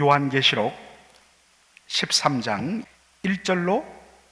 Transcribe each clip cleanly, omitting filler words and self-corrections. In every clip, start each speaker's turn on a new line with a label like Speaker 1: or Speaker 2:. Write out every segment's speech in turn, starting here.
Speaker 1: 요한계시록 13장 1절로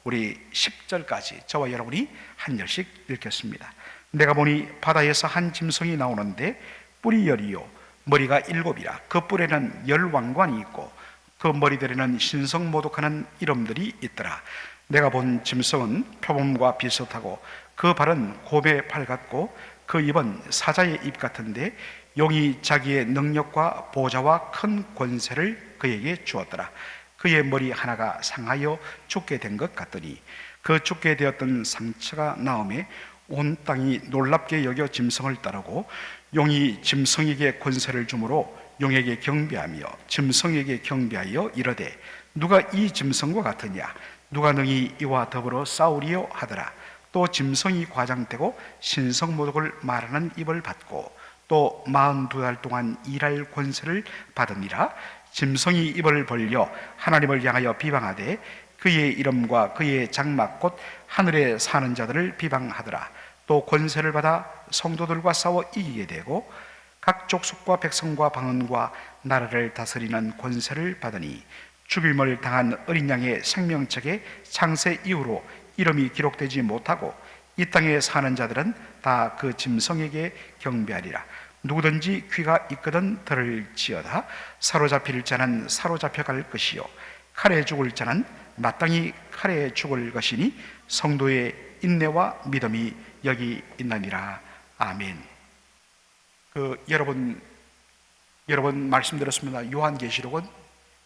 Speaker 1: 우리 10절까지 저와 여러분이 한 절씩 읽겠습니다. 내가 보니 바다에서 한 짐승이 나오는데 뿔이 10이요 머리가 7이라 그 뿔에는 10왕관이 있고 그 머리들에는 신성모독하는 이름들이 있더라. 내가 본 짐승은 표범과 비슷하고 그 발은 곰의 발 같고 그 입은 사자의 입 같은데 용이 자기의 능력과 보좌와 큰 권세를 그에게 주었더라. 그의 머리 하나가 상하여 죽게 된 것 같더니 그 죽게 되었던 상처가 나음에 온 땅이 놀랍게 여겨 짐승을 따르고 용이 짐승에게 권세를 주므로 용에게 경배하며 짐승에게 경배하여 이르되 누가 이 짐승과 같으냐 누가 능히 이와 더불어 싸우리요 하더라. 또 짐승이 과장되고 신성모독을 말하는 입을 받고 또 42달 동안 일할 권세를 받으니라. 짐승이 입을 벌려 하나님을 향하여 비방하되 그의 이름과 그의 장막 곧 하늘에 사는 자들을 비방하더라. 또 권세를 받아 성도들과 싸워 이기게 되고 각 족속과 백성과 방언과 나라를 다스리는 권세를 받으니 죽임을 당한 어린 양의 생명책에 창세 이후로 이름이 기록되지 못하고 이 땅에 사는 자들은 다 그 짐승에게 경배하리라. 누구든지 귀가 있거든 들을지어다. 사로잡힐 자는 사로잡혀 갈 것이요 칼에 죽을 자는 마땅히 칼에 죽을 것이니 성도의 인내와 믿음이 여기 있나니라. 아멘. 여러분 말씀드렸습니다. 요한계시록은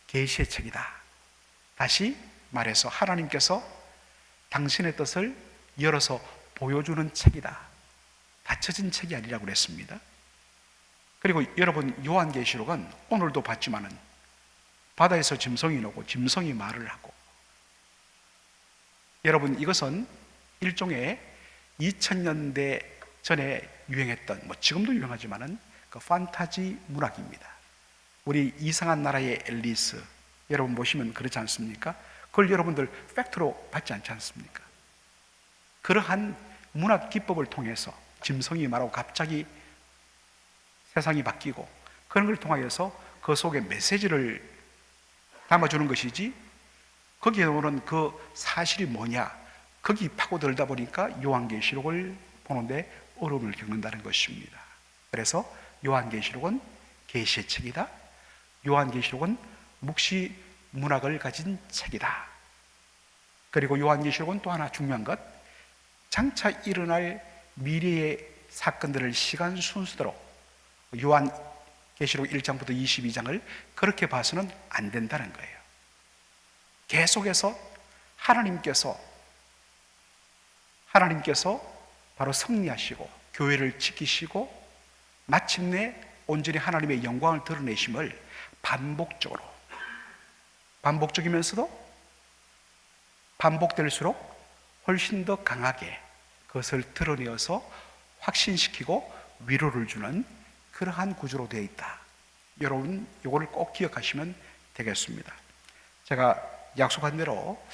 Speaker 1: 계시의 책이다. 다시 말해서 하나님께서 당신의 뜻을 열어서 보여주는 책이다. 닫혀진 책이 아니라고 그랬습니다. 그리고 여러분 요한계시록은 오늘도 봤지만은 바다에서 짐승이 나오고 짐승이 말을 하고, 여러분 이것은 일종의 2000년대 전에 유행했던, 지금도 유행하지만은 그 판타지 문학입니다. 우리 이상한 나라의 앨리스 여러분 보시면 그렇지 않습니까? 그걸 여러분들 팩트로 받지 않지 않습니까? 그러한 문학 기법을 통해서 짐승이 말하고 갑자기 세상이 바뀌고 그런 걸 통하여서 그 속에 메시지를 담아주는 것이지, 거기에 오는 그 사실이 뭐냐, 거기 파고들다 보니까 요한계시록을 보는데 어려움을 겪는다는 것입니다. 그래서 요한계시록은 계시의 책이다. 요한계시록은 묵시 문학을 가진 책이다. 그리고 요한계시록은 또 하나 중요한 것, 장차 일어날 미래의 사건들을 시간 순서대로 요한계시록 1장부터 22장을 그렇게 봐서는 안 된다는 거예요. 계속해서 하나님께서 바로 승리하시고 교회를 지키시고 마침내 온전히 하나님의 영광을 드러내심을 반복적이면서도 반복될수록 훨씬 더 강하게 그것을 드러내어서 확신시키고 위로를 주는 그러한 구조로 되어 있다. 여러분 이거를 꼭 기억하시면 되겠습니다. 제가 약속한 대로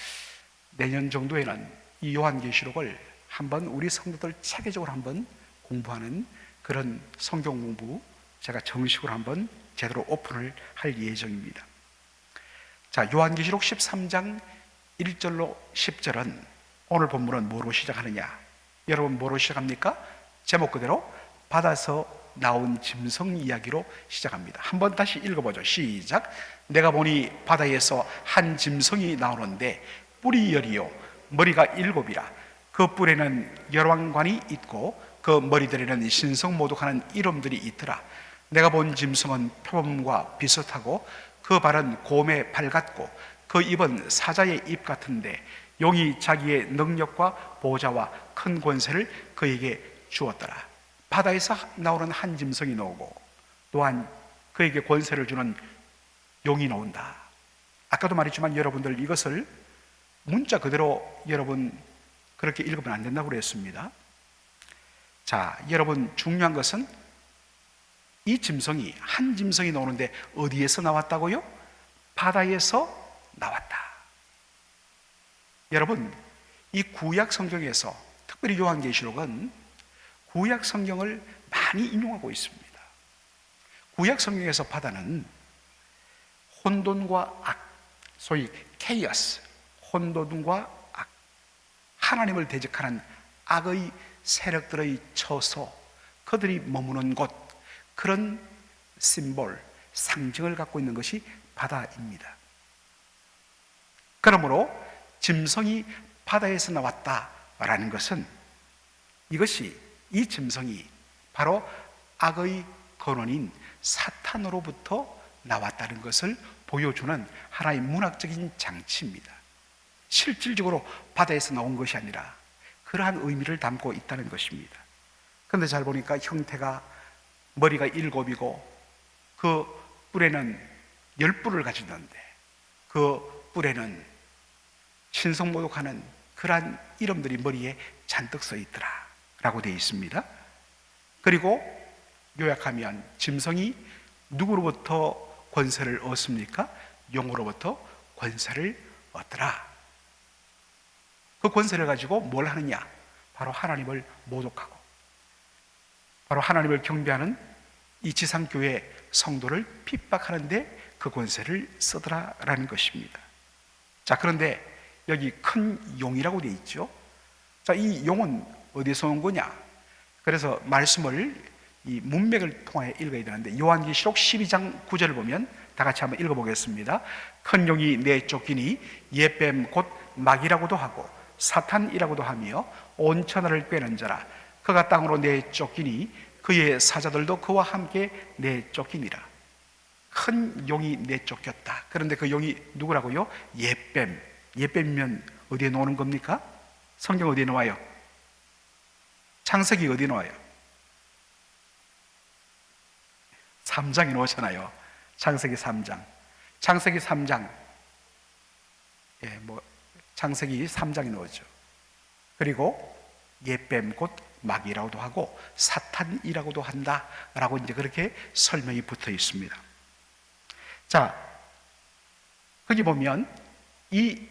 Speaker 1: 내년 정도에는 이 요한계시록을 한번 우리 성도들 체계적으로 한번 공부하는 그런 성경 공부 제가 정식으로 한번 제대로 오픈을 할 예정입니다. 자, 요한계시록 13장 1절로 10절은 오늘 본문은 뭐로 시작하느냐? 여러분 뭐로 시작합니까? 제목 그대로 바다에서 나온 짐승 이야기로 시작합니다. 한번 다시 읽어보죠. 시작. 내가 보니 바다에서 한 짐승이 나오는데 뿔이 10이요 머리가 7이라 그 뿔에는 열왕관이 있고 그 머리들에는 신성모독하는 이름들이 있더라. 내가 본 짐승은 표범과 비슷하고 그 발은 곰의 발 같고 그 입은 사자의 입 같은데 용이 자기의 능력과 보좌와 큰 권세를 그에게 주었더라. 바다에서 나오는 한 짐승이 나오고 또한 그에게 권세를 주는 용이 나온다. 아까도 말했지만 여러분들 이것을 문자 그대로 여러분 그렇게 읽으면 안 된다고 그랬습니다. 자, 여러분 중요한 것은 이 짐승이, 한 짐승이 나오는데 어디에서 나왔다고요? 바다에서 나왔다. 여러분 이 구약 성경에서 특별히 요한계시록은 구약 성경을 많이 인용하고 있습니다. 구약 성경에서 바다는 혼돈과 악, 소위 케이어스, 혼돈과 악, 하나님을 대적하는 악의 세력들의 처소, 그들이 머무는 곳, 그런 심볼, 상징을 갖고 있는 것이 바다입니다. 그러므로 짐승이 바다에서 나왔다라는 것은 이 짐승이 바로 악의 근원인 사탄으로부터 나왔다는 것을 보여주는 하나의 문학적인 장치입니다. 실질적으로 바다에서 나온 것이 아니라 그러한 의미를 담고 있다는 것입니다. 그런데 잘 보니까 형태가 머리가 7이고 그 뿔에는 10뿔을 가지는데 그 뿔에는 신성모독하는 그러한 이름들이 머리에 잔뜩 써 있더라 라고 되어 있습니다. 그리고 요약하면 짐승이 누구로부터 권세를 얻습니까? 용으로부터 권세를 얻더라. 그 권세를 가지고 뭘 하느냐? 바로 하나님을 모독하고 바로 하나님을 경배하는 이 지상교회 성도를 핍박하는데 그 권세를 쓰더라라는 것입니다. 자, 그런데 여기 큰 용이라고 되어 있죠. 자, 이 용은 어디서 온 거냐? 그래서 말씀을 이 문맥을 통하여 읽어야 되는데 요한계시록 12장 9절을 보면 다 같이 한번 읽어보겠습니다. 큰 용이 내쫓기니 옛뱀 곧 마귀라고도 하고 사탄이라고도 하며 온 천하를 꿰는 자라. 그가 땅으로 내쫓기니 그의 사자들도 그와 함께 내쫓기니라. 큰 용이 내쫓겼다. 그런데 그 용이 누구라고요? 옛뱀. 옛뱀이면 어디에 나오는 겁니까? 성경 어디에 나와요? 창세기 어디에 나와요? 3장에 나오잖아요. 창세기 3장. 창세기 3장. 창세기 3장에 나오죠. 그리고 옛뱀 곧 마귀라고도 하고 사탄이라고도 한다라고 이제 그렇게 설명이 붙어 있습니다. 자, 거기 보면 이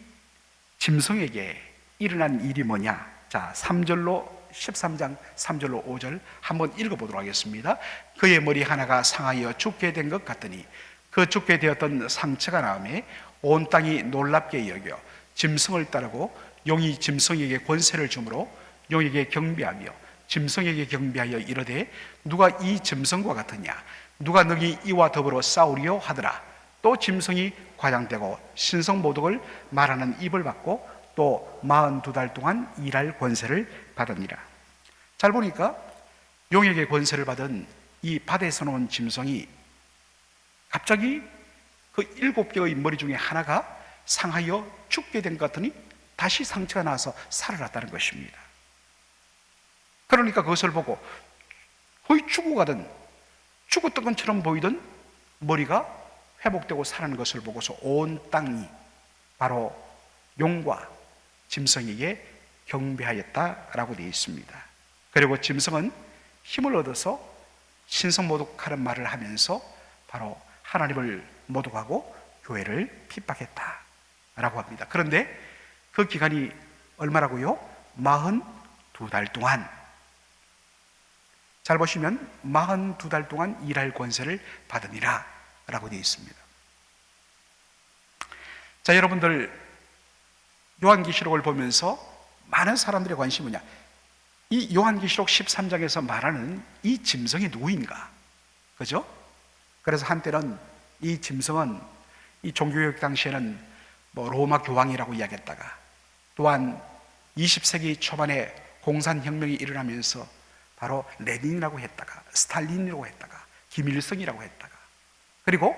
Speaker 1: 짐승에게 일어난 일이 뭐냐? 자, 13장 3절로 5절 한번 읽어보도록 하겠습니다. 그의 머리 하나가 상하여 죽게 된 것 같더니 그 죽게 되었던 상처가 나음에 온 땅이 놀랍게 여겨 짐승을 따르고 용이 짐승에게 권세를 주므로 용에게 경배하며 짐승에게 경배하여 이르되 누가 이 짐승과 같으냐? 누가 너희 이와 더불어 싸우리요 하더라. 또 짐승이 과장되고 신성모독을 말하는 입을 받고 또 42달 동안 일할 권세를 받으니라. 잘 보니까 용에게 권세를 받은 이 바다에서 나온 짐승이 갑자기 그 7개의 머리 중에 하나가 상하여 죽게 된 것 같더니 다시 상처가 나서 살아났다는 것입니다. 그러니까 그것을 보고 거의 죽어가던 죽었던 것처럼 보이던 머리가 회복되고 살아나는 것을 보고서 온 땅이 바로 용과 짐승에게 경배하였다라고 되어 있습니다. 그리고 짐승은 힘을 얻어서 신성모독하는 말을 하면서 바로 하나님을 모독하고 교회를 핍박했다라고 합니다. 그런데 그 기간이 얼마라고요? 42달 동안. 잘 보시면 42달 동안 일할 권세를 받으니라 라고 되어 있습니다. 자, 여러분들 요한계시록을 보면서 많은 사람들의 관심이 뭐냐? 이 요한계시록 13장에서 말하는 이 짐승이 누구인가? 그죠? 그래서 한때는 이 짐승은 이 종교개혁 당시에는 로마 교황이라고 이야기했다가 또한 20세기 초반에 공산혁명이 일어나면서 바로 레닌이라고 했다가 스탈린이라고 했다가 김일성이라고 했다가 그리고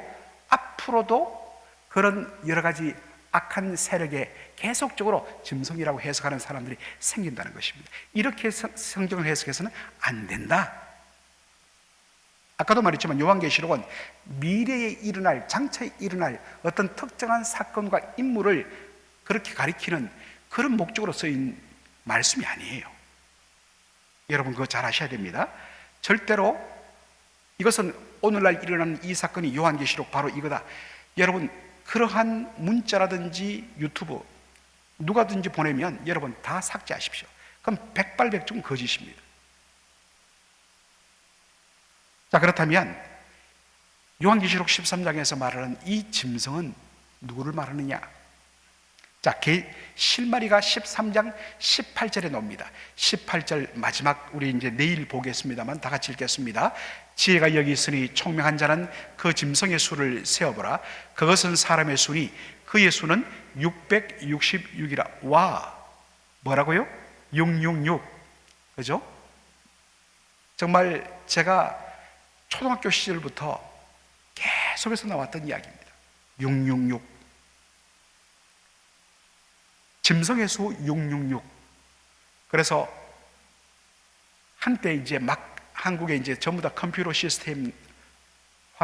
Speaker 1: 앞으로도 그런 여러 가지 악한 세력에 계속적으로 짐승이라고 해석하는 사람들이 생긴다는 것입니다. 이렇게 성경을 해석해서는 안 된다. 아까도 말했지만 요한계시록은 미래에 일어날, 장차에 일어날 어떤 특정한 사건과 인물을 그렇게 가리키는 그런 목적으로 쓰인 말씀이 아니에요. 여러분 그거 잘 아셔야 됩니다. 절대로 이것은 오늘날 일어나는 이 사건이 요한계시록 바로 이거다. 여러분 그러한 문자라든지 유튜브 누가든지 보내면 여러분 다 삭제하십시오. 그럼 백발백중 거짓입니다. 자, 그렇다면 요한계시록 13장에서 말하는 이 짐승은 누구를 말하느냐? 자, 실마리가 13장 18절에 나옵니다. 18절 마지막, 우리 이제 내일 보겠습니다만 다 같이 읽겠습니다. 지혜가 여기 있으니 총명한 자는 그 짐승의 수를 세어보라. 그것은 사람의 수니 그의 수는 666이라. 와, 뭐라고요? 666. 그죠? 정말 제가 초등학교 시절부터 계속해서 나왔던 이야기입니다. 666. 짐승의 수 666. 그래서 한때 이제 막 한국에 이제 전부 다 컴퓨터 시스템화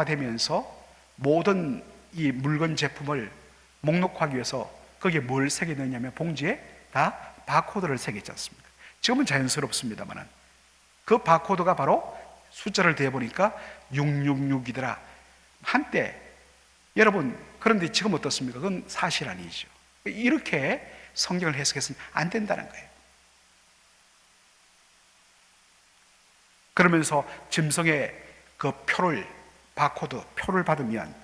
Speaker 1: 되면서 모든 이 물건 제품을 목록하기 위해서 거기에 뭘 새겨넣냐면 봉지에 다 바코드를 새겼지 않습니까? 지금은 자연스럽습니다만 그 바코드가 바로 숫자를 대보니까 666이더라. 한때 여러분, 그런데 지금 어떻습니까? 그건 사실 아니죠. 이렇게 성경을 해석해서는 안 된다는 거예요. 그러면서 짐승의 그 표를, 바코드, 표를 받으면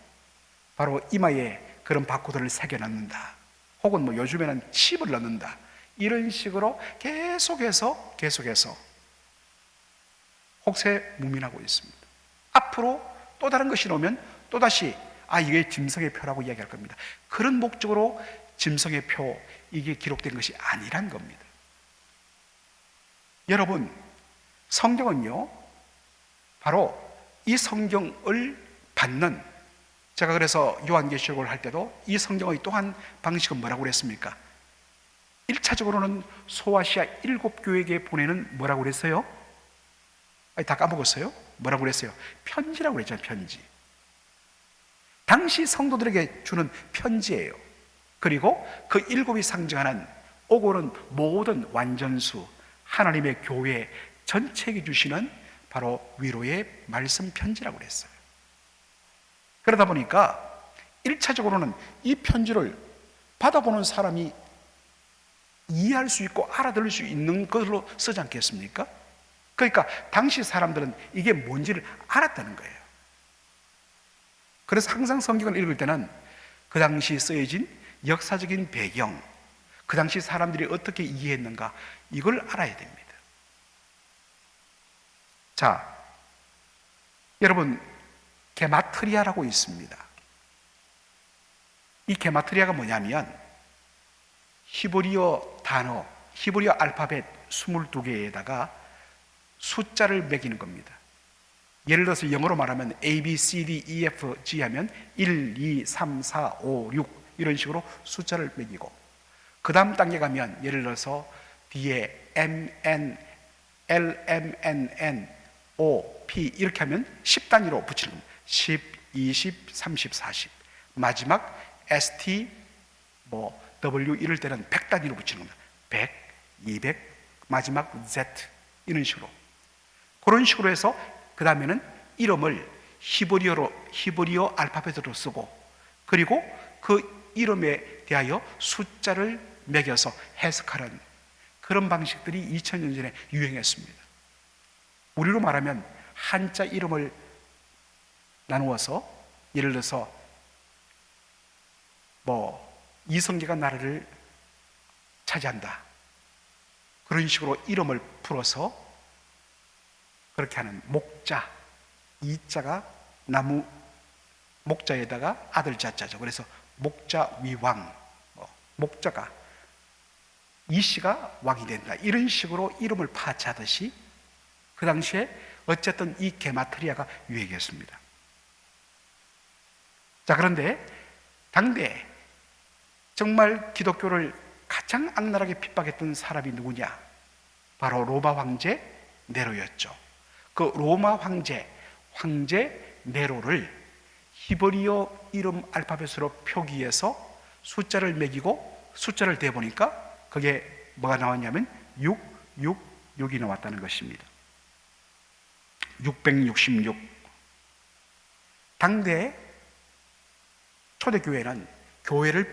Speaker 1: 바로 이마에 그런 바코드를 새겨넣는다. 혹은 뭐 요즘에는 칩을 넣는다. 이런 식으로 계속해서 혹세무민하고 있습니다. 앞으로 또 다른 것이 나오면 또다시 이게 짐승의 표라고 이야기할 겁니다. 그런 목적으로 짐승의 표, 이게 기록된 것이 아니란 겁니다. 여러분, 성경은요, 바로 이 성경을 받는, 제가 그래서 요한계시록을 할 때도 이 성경의 또 한 방식은 뭐라고 그랬습니까? 1차적으로는 소아시아 7교회에게 보내는 뭐라고 그랬어요? 다 까먹었어요? 뭐라고 그랬어요? 편지라고 그랬잖아요. 편지. 당시 성도들에게 주는 편지예요. 그리고 그 7이 상징하는 오고는 모든 완전수, 하나님의 교회 전체에게 주시는 바로 위로의 말씀 편지라고 그랬어요. 그러다 보니까 1차적으로는 이 편지를 받아보는 사람이 이해할 수 있고 알아들을 수 있는 것으로 쓰지 않겠습니까? 그러니까 당시 사람들은 이게 뭔지를 알았다는 거예요. 그래서 항상 성경을 읽을 때는 그 당시 쓰여진 역사적인 배경, 그 당시 사람들이 어떻게 이해했는가, 이걸 알아야 됩니다. 자, 여러분, 게마트리아라고 있습니다. 이 게마트리아가 뭐냐면 히브리어 단어, 히브리어 알파벳 22개에다가 숫자를 매기는 겁니다. 예를 들어서 영어로 말하면 A, B, C, D, E, F, G 하면 1, 2, 3, 4, 5, 6 이런 식으로 숫자를 매기고, 그 다음 단계 가면 예를 들어서 뒤에 M, N, L, M, N, N, O, P 이렇게 하면 10단위로 붙이는 겁니다. 10, 20, 30, 40. 마지막 ST, W 이럴 때는 100단위로 붙이는 겁니다. 100, 200, 마지막 Z 이런 식으로. 그런 식으로 해서 그 다음에는 이름을 히브리어 알파벳으로 쓰고, 그리고 그 이름에 대하여 숫자를 매겨서 해석하는 그런 방식들이 2000년 전에 유행했습니다. 우리로 말하면 한자 이름을 나누어서 예를 들어서 이성계가 나라를 차지한다, 그런 식으로 이름을 풀어서 그렇게 하는 목자, 이자가 나무 목자에다가 아들 자자죠. 그래서 목자위왕, 목자가 이씨가 왕이 된다, 이런 식으로 이름을 파악하듯이 그 당시에 어쨌든 이 게마트리아가 유행했습니다. 자, 그런데 당대 정말 기독교를 가장 악랄하게 핍박했던 사람이 누구냐? 바로 로마 황제 네로였죠. 그 로마 황제 네로를 히브리어 이름 알파벳으로 표기해서 숫자를 매기고 숫자를 대보니까 그게 뭐가 나왔냐면 666이 나왔다는 것입니다. 666. 당대 초대교회는 교회를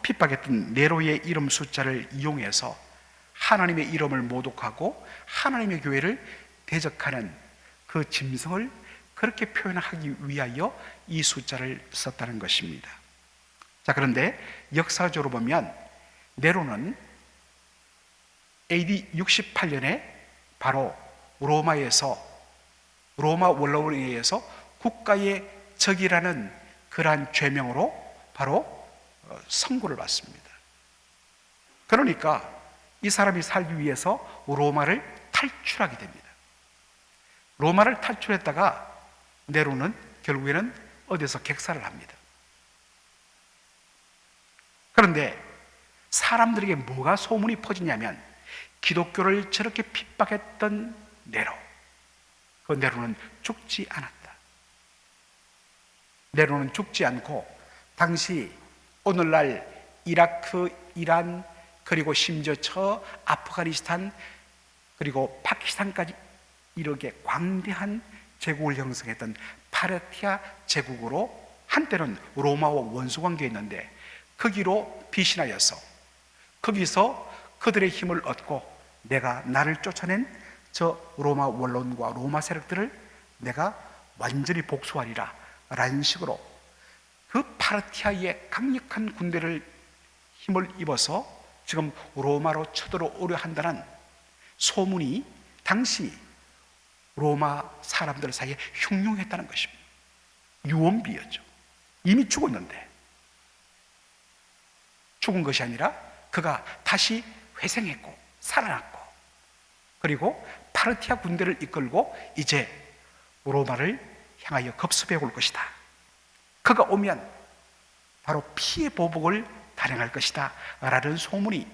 Speaker 1: 핍박했던 네로의 이름 숫자를 이용해서 하나님의 이름을 모독하고 하나님의 교회를 대적하는 그 짐승을 그렇게 표현하기 위하여 이 숫자를 썼다는 것입니다. 자, 그런데 역사적으로 보면 네로는 AD 68년에 바로 로마 원로에 의해서 국가의 적이라는 그러한 죄명으로 바로 선고를 받습니다. 그러니까 이 사람이 살기 위해서 로마를 탈출하게 됩니다. 로마를 탈출했다가 네로는 결국에는 어디서 객사를 합니다. 그런데 사람들에게 뭐가 소문이 퍼지냐면 기독교를 저렇게 핍박했던 네로, 그 네로는 죽지 않았다. 네로는 죽지 않고 당시 오늘날 이라크, 이란, 그리고 심지어 저 아프가니스탄, 그리고 파키스탄까지 이렇게 광대한 제국을 형성했던 파르티아 제국으로 한때는 로마와 원수관계였는데 거기로 피신하여서 거기서 그들의 힘을 얻고 내가 나를 쫓아낸 저 로마 원론과 로마 세력들을 내가 완전히 복수하리라 라는 식으로 그 파르티아의 강력한 군대를 힘을 입어서 지금 로마로 쳐들어오려 한다는 소문이 당시 로마 사람들 사이에 흉흉했다는 것입니다. 유언비어죠. 이미 죽었는데 죽은 것이 아니라 그가 다시 회생했고 살아났고 그리고 파르티아 군대를 이끌고 이제 로마를 향하여 급습해 올 것이다. 그가 오면 바로 피해 보복을 단행할 것이다 라는 소문이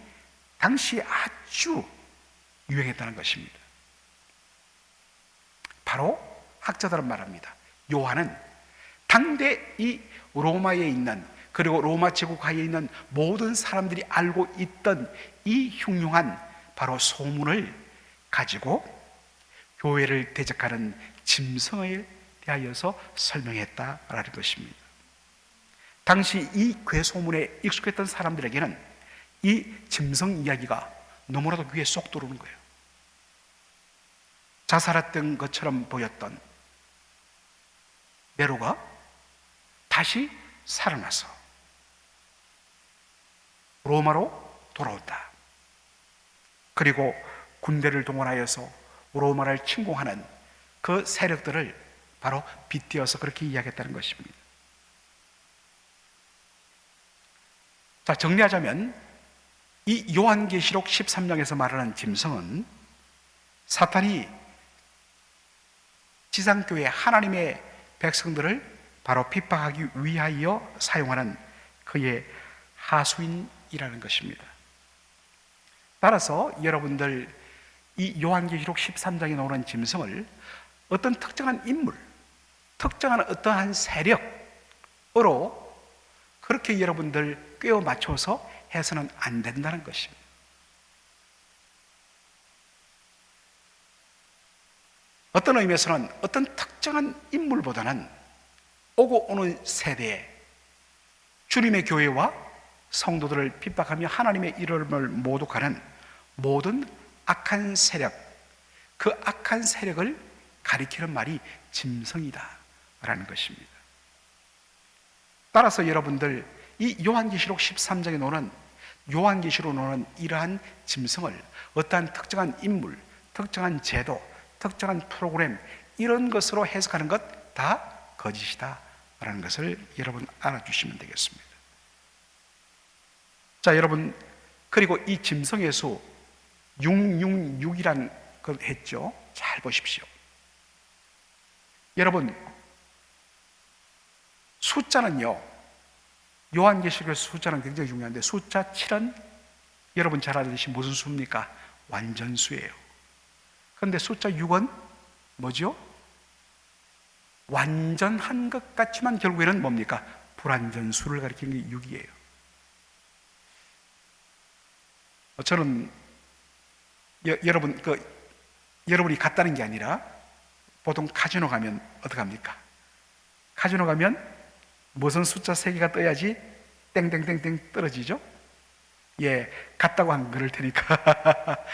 Speaker 1: 당시에 아주 유행했다는 것입니다. 바로 학자들은 말합니다. 요한은 당대 이 로마에 있는 그리고 로마 제국 하에 있는 모든 사람들이 알고 있던 이 흉흉한 바로 소문을 가지고 교회를 대적하는 짐승에 대하여서 설명했다라는 것입니다. 당시 이 괴소문에 익숙했던 사람들에게는 이 짐승 이야기가 너무나도 귀에 쏙 들어오는 거예요. 자살했던 것처럼 보였던 네로가 다시 살아나서 로마로 돌아온다. 그리고 군대를 동원하여서 로마를 침공하는 그 세력들을 바로 빗대어서 그렇게 이야기했다는 것입니다. 자, 정리하자면 이 요한계시록 13장에서 말하는 짐승은 사탄이 지상교회 하나님의 백성들을 바로 핍박하기 위하여 사용하는 그의 하수인이라는 것입니다. 따라서 여러분들 이 요한계시록 13장에 나오는 짐승을 어떤 특정한 인물, 특정한 어떠한 세력으로 그렇게 여러분들 꿰어 맞춰서 해서는 안 된다는 것입니다. 어떤 의미에서는 어떤 특정한 인물보다는 오고 오는 세대에 주님의 교회와 성도들을 핍박하며 하나님의 이름을 모독하는 모든 악한 세력, 그 악한 세력을 가리키는 말이 짐승이다 라는 것입니다. 따라서 여러분들 이 요한계시록 13장에 나오는 요한계시로 나오는 이러한 짐승을 어떠한 특정한 인물, 특정한 제도, 특정한 프로그램 이런 것으로 해석하는 것 다 거짓이다 라는 것을 여러분 알아주시면 되겠습니다. 자, 여러분, 그리고 이 짐승의 수 666이란 걸 했죠. 잘 보십시오. 여러분, 숫자는요, 요한계시록의 숫자는 굉장히 중요한데 숫자 7은 여러분 잘 알듯이 무슨 수입니까? 완전수예요. 그런데 숫자 6은 뭐죠? 완전한 것 같지만 결국에는 뭡니까? 불완전수를 가리키는 게 6이에요. 저는 여러분이 같다는 게 아니라 보통 카지노 가면 어떡합니까? 카지노 가면 무슨 숫자 3개가 떠야지 땡땡땡땡 떨어지죠? 예, 같다고 한 그럴 테니까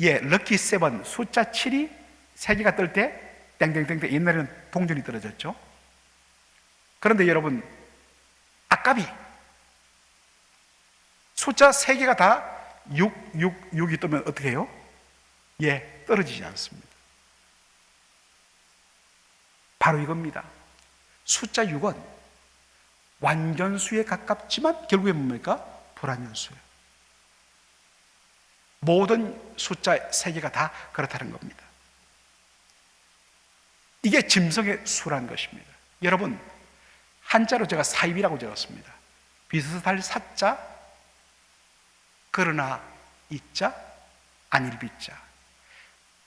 Speaker 1: 예, 럭키 7 숫자 7이 3개가 뜰 때 땡땡땡땡, 옛날에는 동전이 떨어졌죠. 그런데 여러분, 아까비 숫자 3개가 다 666이 뜨면 어떻게 해요? 예, 떨어지지 않습니다. 바로 이겁니다. 숫자 6은 완전수에 가깝지만 결국에 뭡니까? 불완전수예요. 모든 숫자 3개가 다 그렇다는 겁니다. 이게 짐승의 수라는 것입니다. 여러분, 한자로 제가 사입이라고 적었습니다. 비슷할 사자, 그러나 이자, 아닐 비자.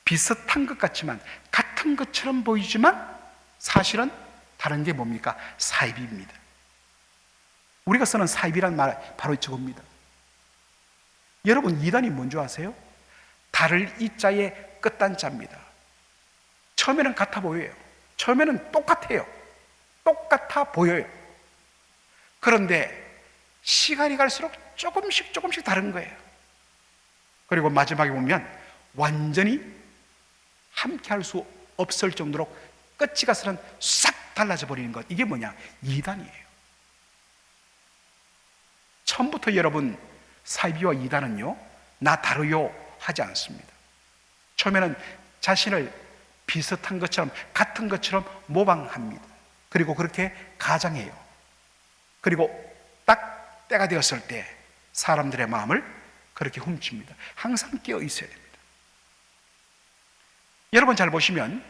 Speaker 1: 비슷한 것 같지만, 같은 것처럼 보이지만 사실은 다른 게 뭡니까? 사입입니다. 우리가 쓰는 사입이란 말 바로 저겁니다. 여러분, 이단이 뭔지 아세요? 달을 이자의 끝단자입니다. 처음에는 같아 보여요. 처음에는 똑같아요. 똑같아 보여요. 그런데 시간이 갈수록 조금씩 다른 거예요. 그리고 마지막에 보면 완전히 함께 할 수 없을 정도로 끝이 가서는 싹 달라져 버리는 것. 이게 뭐냐? 이단이에요. 처음부터 여러분, 사이비와 이단은요, 나 다르요 하지 않습니다. 처음에는 자신을 비슷한 것처럼, 같은 것처럼 모방합니다. 그리고 그렇게 가장해요. 그리고 딱 때가 되었을 때 사람들의 마음을 그렇게 훔칩니다. 항상 깨어 있어야 됩니다. 여러분 잘 보시면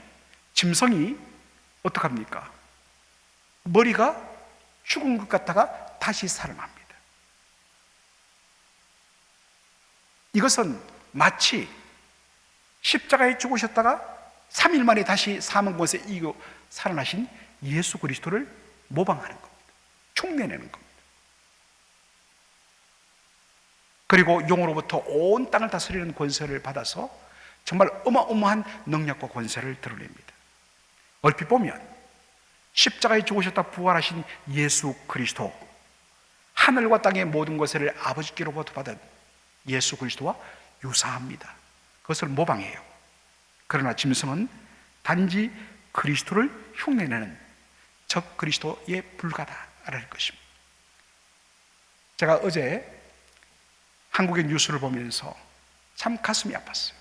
Speaker 1: 짐승이 어떡합니까? 머리가 죽은 것 같다가 다시 살아납니다. 이것은 마치 십자가에 죽으셨다가 3일 만에 다시 사망권에서 이기고 살아나신 예수 그리스도를 모방하는 겁니다. 흉내내는 겁니다. 그리고 용으로부터 온 땅을 다스리는 권세를 받아서 정말 어마어마한 능력과 권세를 드러냅니다. 얼핏 보면 십자가에 죽으셨다 부활하신 예수 그리스도, 하늘과 땅의 모든 것을 아버지께로부터 받은 예수 그리스도와 유사합니다. 그것을 모방해요. 그러나 짐승은 단지 그리스도를 흉내내는 적 그리스도에 불과하다라는 것입니다. 제가 어제 한국의 뉴스를 보면서 참 가슴이 아팠어요.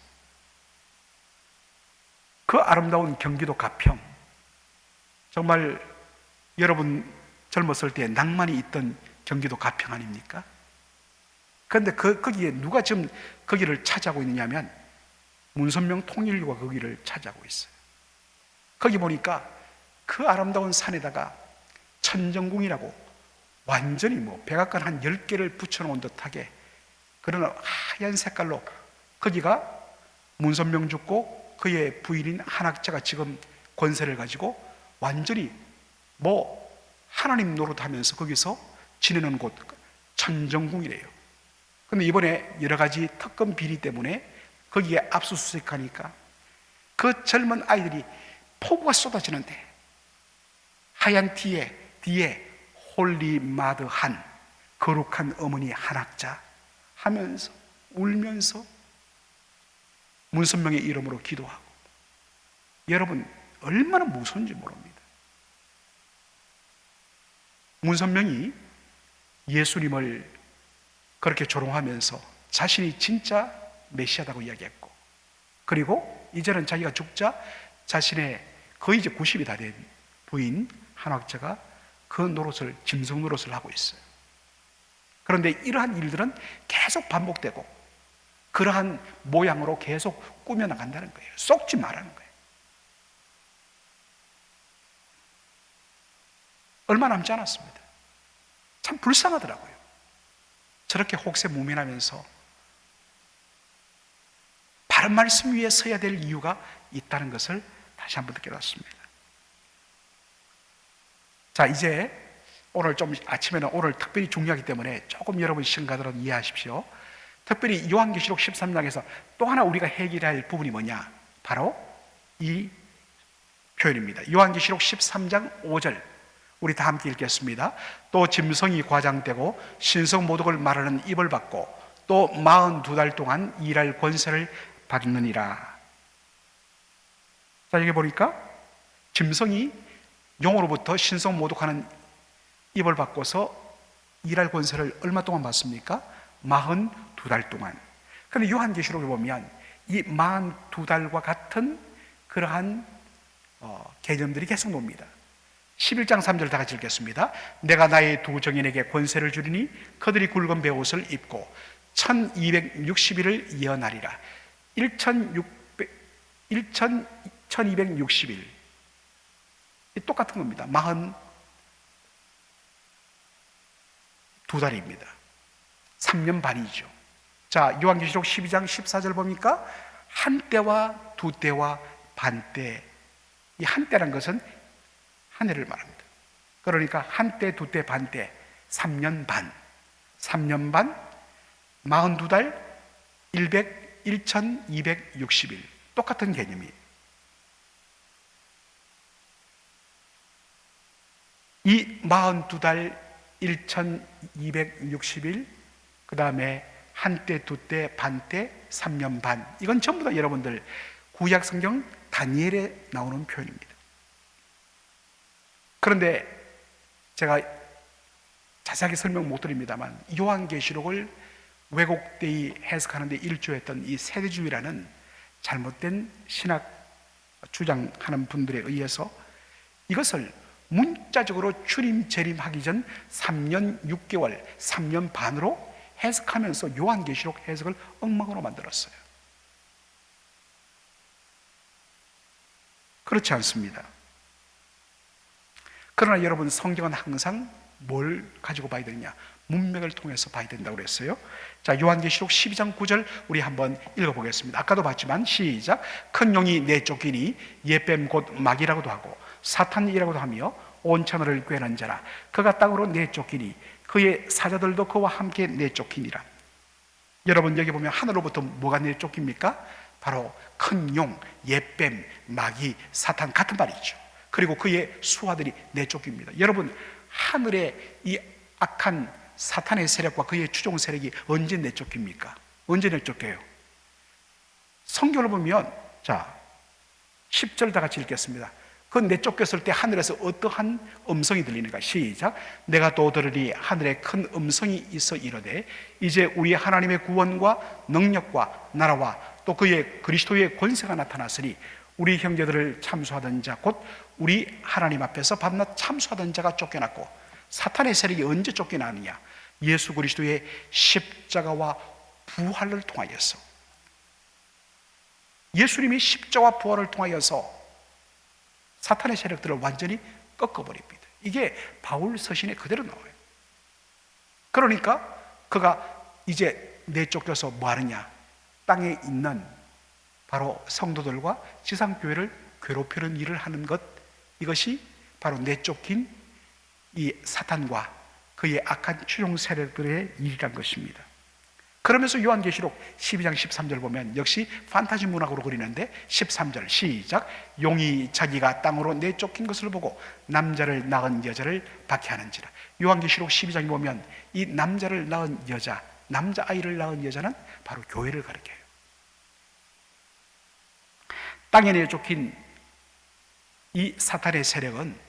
Speaker 1: 그 아름다운 경기도 가평, 정말 여러분 젊었을 때 낭만이 있던 경기도 가평 아닙니까? 그런데 거기에 누가 지금 거기를 차지하고 있느냐면 문선명 통일교가 거기를 차지하고 있어요. 거기 보니까 그 아름다운 산에다가 천정궁이라고 완전히 백악관 한 10개를 붙여놓은 듯하게 그런 하얀 색깔로, 거기가 문선명 죽고 그의 부인인 한학자가 지금 권세를 가지고 완전히 하나님 노릇하면서 거기서 지내는 곳, 천정궁이래요. 근데 이번에 여러 가지 특검 비리 때문에 거기에 압수수색하니까 그 젊은 아이들이 폭우가 쏟아지는데 하얀 뒤에 홀리 마드 한, 거룩한 어머니 한학자 하면서 울면서 문선명의 이름으로 기도하고, 여러분 얼마나 무서운지 모릅니다. 문선명이 예수님을 그렇게 조롱하면서 자신이 진짜 메시아다고 이야기했고, 그리고 이제는 자기가 죽자 자신의 거의 이제 90이 다 된 부인 한학자가 그 노릇을, 짐승 노릇을 하고 있어요. 그런데 이러한 일들은 계속 반복되고 그러한 모양으로 계속 꾸며나간다는 거예요. 쏙지 말라는 거예요. 얼마 남지 않았습니다. 참 불쌍하더라고요. 저렇게 혹세무민하면서 바른 말씀 위에 서야 될 이유가 있다는 것을 다시 한번 깨닫습니다. 자, 이제 오늘 좀 아침에는 오늘 특별히 중요하기 때문에 조금 여러분 시간가들은 이해하십시오. 특별히 요한계시록 13장에서 또 하나 우리가 해결해야 할 부분이 뭐냐? 바로 이 표현입니다. 요한계시록 13장 5절 우리 다 함께 읽겠습니다. 또 짐승이 과장되고 신성모독을 말하는 입을 받고 또 42달 동안 일할 권세를 받느니라. 자, 여기 보니까 짐승이 용으로부터 신성 모독하는 입을 바꿔서 일할 권세를 얼마 동안 받습니까? 42달 동안. 그런데 요한계시록에 보면 이 42달과 같은 그러한 개념들이 계속 놉니다. 11장 3절 다 같이 읽겠습니다. 내가 나의 두 정인에게 권세를 주리니 그들이 굵은 베옷을 입고 1260일을 예언하리라. 1260일 똑같은 겁니다. 42달입니다. 3년 반이죠. 자, 요한계시록 12장 14절 보니까 한때와 두때와 반때. 이 한때란 것은 한 해를 말합니다. 그러니까 한때, 두때, 반때, 3년 반. 3년 반, 42달, 1260일. 똑같은 개념이에요. 이 42달, 1260일, 그 다음에 한때, 두때, 반때, 3년 반. 이건 전부 다 여러분들 구약 성경 다니엘에 나오는 표현입니다. 그런데 제가 자세하게 설명 못 드립니다만 요한계시록을 왜곡되이 해석하는 데 일조했던 이 세대주의라는 잘못된 신학 주장하는 분들에 의해서 이것을 문자적으로 주님 재림하기 전 3년 6개월, 3년 반으로 해석하면서 요한계시록 해석을 엉망으로 만들었어요. 그렇지 않습니다. 그러나 여러분, 성경은 항상 뭘 가지고 봐야 되느냐? 문맥을 통해서 봐야 된다고 그랬어요. 자, 요한계시록 12장 9절 우리 한번 읽어보겠습니다. 아까도 봤지만 시작. 큰 용이 내쫓기니 옛뱀 곧 마귀라고도 하고 사탄이라고도 하며 온 천하를 꿰는 자라. 그가 땅으로 내쫓기니 그의 사자들도 그와 함께 내쫓기니라. 여러분, 여기 보면 하늘로부터 뭐가 내쫓깁니까? 바로 큰 용, 옛뱀, 마귀, 사탄 같은 말이죠. 그리고 그의 수하들이 내쫓깁니다. 여러분, 하늘의 이 악한 사탄의 세력과 그의 추종 세력이 언제 내쫓깁니까? 언제 내쫓겨요? 성경을 보면, 자, 10절 다 같이 읽겠습니다. 그 내쫓겼을 때 하늘에서 어떠한 음성이 들리는가? 시작. 내가 또 들으니 하늘에 큰 음성이 있어 이르되 이제 우리 하나님의 구원과 능력과 나라와 또 그의 그리스도의 권세가 나타났으니 우리 형제들을 참수하던 자 곧 우리 하나님 앞에서 밤낮 참수하던 자가 쫓겨났고, 사탄의 세력이 언제 쫓겨나느냐? 예수 그리스도의 십자가와 부활을 통하여서. 예수님이 십자가와 부활을 통하여서 사탄의 세력들을 완전히 꺾어버립니다. 이게 바울 서신에 그대로 나와요. 그러니까 그가 이제 내쫓겨서 뭐 하느냐? 땅에 있는 바로 성도들과 지상교회를 괴롭히는 일을 하는 것, 이것이 바로 내쫓긴 이 사탄과 그의 악한 추종 세력들의 일이란 것입니다. 그러면서 요한계시록 12장 13절 보면 역시 판타지 문학으로 그리는데 13절 시작. 용이 자기가 땅으로 내쫓긴 것을 보고 남자를 낳은 여자를 박해하는지라. 요한계시록 12장에 보면 이 남자를 낳은 여자, 남자아이를 낳은 여자는 바로 교회를 가리켜요. 땅에 내쫓긴 이 사탄의 세력은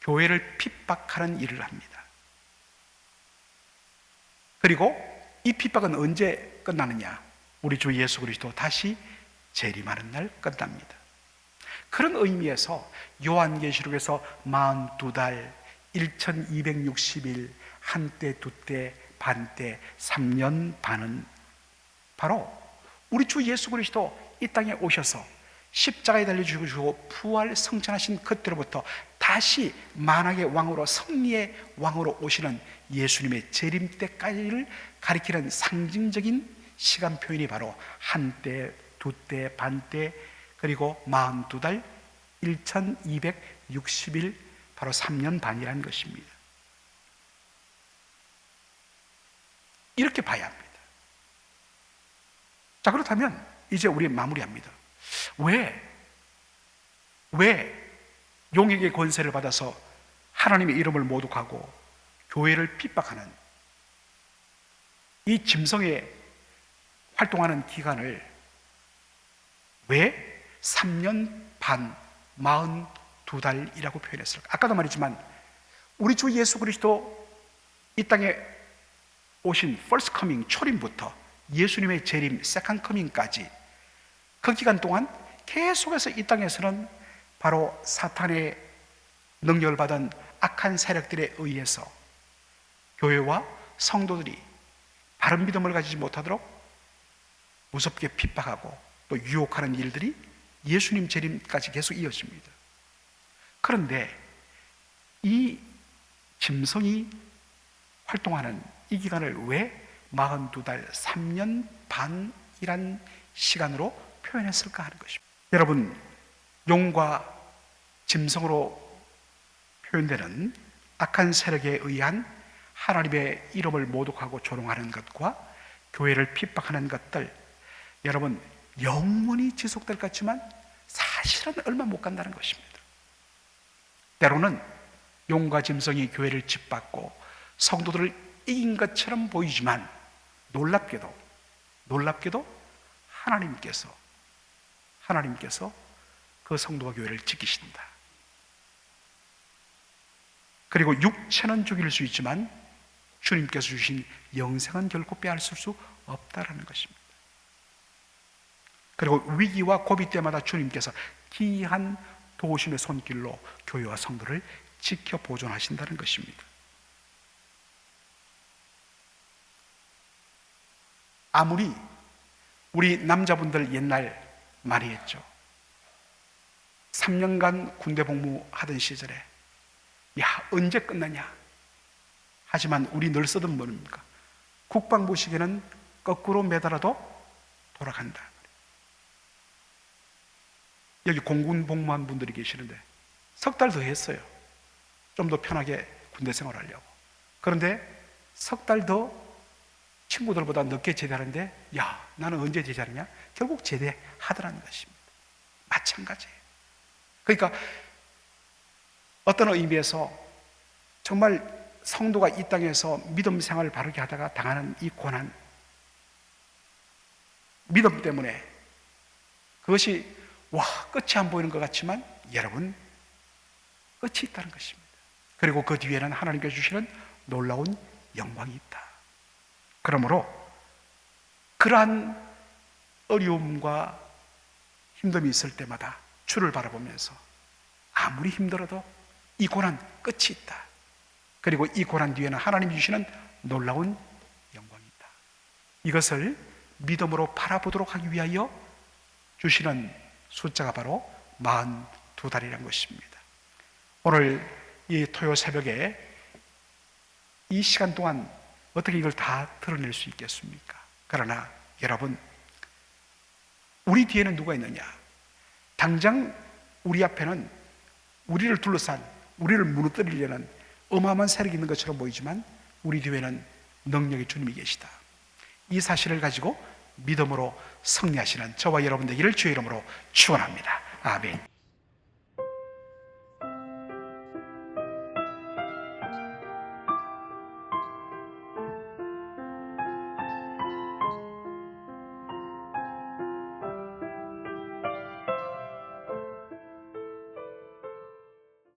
Speaker 1: 교회를 핍박하는 일을 합니다. 그리고 이 핍박은 언제 끝나느냐? 우리 주 예수 그리스도 다시 재림하는 날 끝납니다. 그런 의미에서 요한계시록에서 42달, 1260일, 한때, 두때, 반때, 3년 반은 바로 우리 주 예수 그리스도 이 땅에 오셔서 십자가에 달려 죽으시고 부활 성천하신 그때로부터 다시 만왕의 왕으로, 승리의 왕으로 오시는 예수님의 재림 때까지를 가리키는 상징적인 시간 표현이 바로 한때, 두때, 반때, 그리고 42달, 1260일, 바로 3년 반이라는 것입니다. 이렇게 봐야 합니다. 자, 그렇다면 이제 우리 마무리합니다. 왜 용에게 권세를 받아서 하나님의 이름을 모독하고 교회를 핍박하는 이 짐승의 활동하는 기간을 왜 3년 반, 2달이라고 표현했을까? 아까도 말했지만 우리 주 예수 그리스도 이 땅에 오신 first coming, 초림부터 예수님의 재림, second coming까지 그 기간 동안 계속해서 이 땅에서는 바로 사탄의 능력을 받은 악한 세력들에 의해서 교회와 성도들이 바른 믿음을 가지지 못하도록 무섭게 핍박하고 또 유혹하는 일들이 예수님 재림까지 계속 이어집니다. 그런데 이 짐승이 활동하는 이 기간을 왜 42달, 3년 반이란 시간으로 표현했을까 하는 것입니다. 여러분, 용과 짐승으로 표현되는 악한 세력에 의한 하나님의 이름을 모독하고 조롱하는 것과 교회를 핍박하는 것들, 여러분 영원히 지속될 것 같지만 사실은 얼마 못 간다는 것입니다. 때로는 용과 짐승이 교회를 짓밟고 성도들을 이긴 것처럼 보이지만 놀랍게도 하나님께서 그 성도와 교회를 지키신다. 그리고 육체는 죽일 수 있지만 주님께서 주신 영생은 결코 빼앗을 수 없다라는 것입니다. 그리고 위기와 고비 때마다 주님께서 기이한 도우심의 손길로 교회와 성도를 지켜 보존하신다는 것입니다. 아무리 우리 남자분들 옛날 많이 했죠. 3년간 군대 복무하던 시절에 야 언제 끝나냐. 하지만 우리 늘 쓰던 뭡니까? 국방부 시계는 거꾸로 매달아도 돌아간다. 여기 공군 복무한 분들이 계시는데 석 달 더 했어요. 좀 더 편하게 군대 생활하려고. 그런데 석 달 더 친구들보다 늦게 제대하는데 야 나는 언제 제대하느냐? 결국 제대하더라는 것입니다. 마찬가지예요. 그러니까 어떤 의미에서 정말 성도가 이 땅에서 믿음 생활을 바르게 하다가 당하는 이 고난, 믿음 때문에 그것이 끝이 안 보이는 것 같지만 여러분 끝이 있다는 것입니다. 그리고 그 뒤에는 하나님께서 주시는 놀라운 영광이 있다. 그러므로 그러한 어려움과 힘듦이 있을 때마다 주를 바라보면서 아무리 힘들어도 이 고난 끝이 있다. 그리고 이 고난 뒤에는 하나님이 주시는 놀라운 영광이 있다. 이것을 믿음으로 바라보도록 하기 위하여 주시는 숫자가 바로 42달이라는 것입니다. 오늘 이 토요 새벽에 이 시간 동안 어떻게 이걸 다 드러낼 수 있겠습니까? 그러나 여러분, 우리 뒤에는 누가 있느냐? 당장 우리 앞에는 우리를 둘러싼, 우리를 무너뜨리려는 어마어마한 세력이 있는 것처럼 보이지만 우리 뒤에는 능력의 주님이 계시다. 이 사실을 가지고 믿음으로 승리하시는 저와 여러분 되기를 주의 이름으로 축원합니다. 아멘.